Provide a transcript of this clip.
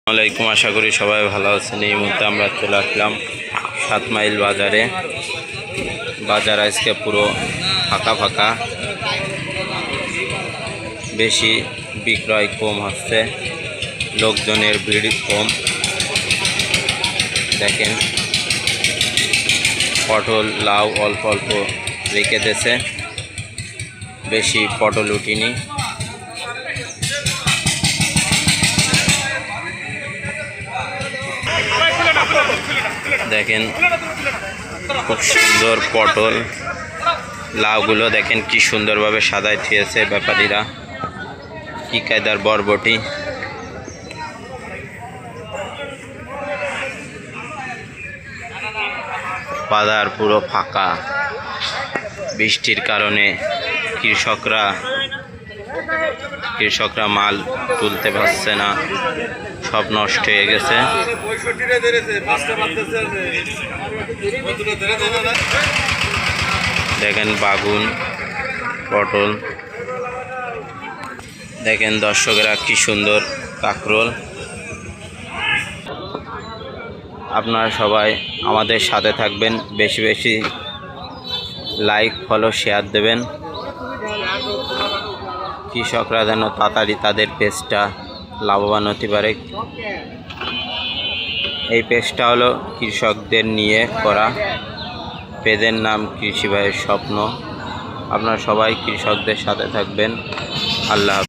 আসসালামাইকুম, আশা করি সবাই ভালো আছেন। এই মুহূর্তে আমরা চলে আসলাম 7 মাইল বাজারে। বাজার আজকে পুরো ফাঁকা ফাঁকা, বেশি বিক্রয় কম হচ্ছে, লোকজনের ভিড় কম। দেখেন পটল লাউ অল্প অল্প রেখে দিয়েছে, বেশি পটল উঠিনি। দেখেন খুব সুন্দর পটল লাউগুলো দেখেন কি সুন্দরভাবে সাজায় থিয়েছে ব্যাপারীরা, কি কায়দার বরবটি। বাজার পুরো ফাঁকা, বৃষ্টির কারণে কৃষকরা মাল তুলতে পারছে না, সব নষ্ট হয়ে গেছে। দেখেন বাগুন পটল, দেখেন দর্শকেরা কি সুন্দর কাঁকরোল। আপনারা সবাই আমাদের সাথে থাকবেন, বেশি বেশি লাইক ফলো শেয়ার দেবেন। কৃষকরা যেন তাড়াতাড়ি তাদের পেজটা লাভবান হতে পারে। এই পেজটা হলো কৃষকদের নিয়ে করা, পেজের নাম কৃষি ভাইয়ের স্বপ্ন। আপনারা সবাই কৃষকদের সাথে থাকবেন। আল্লাহ।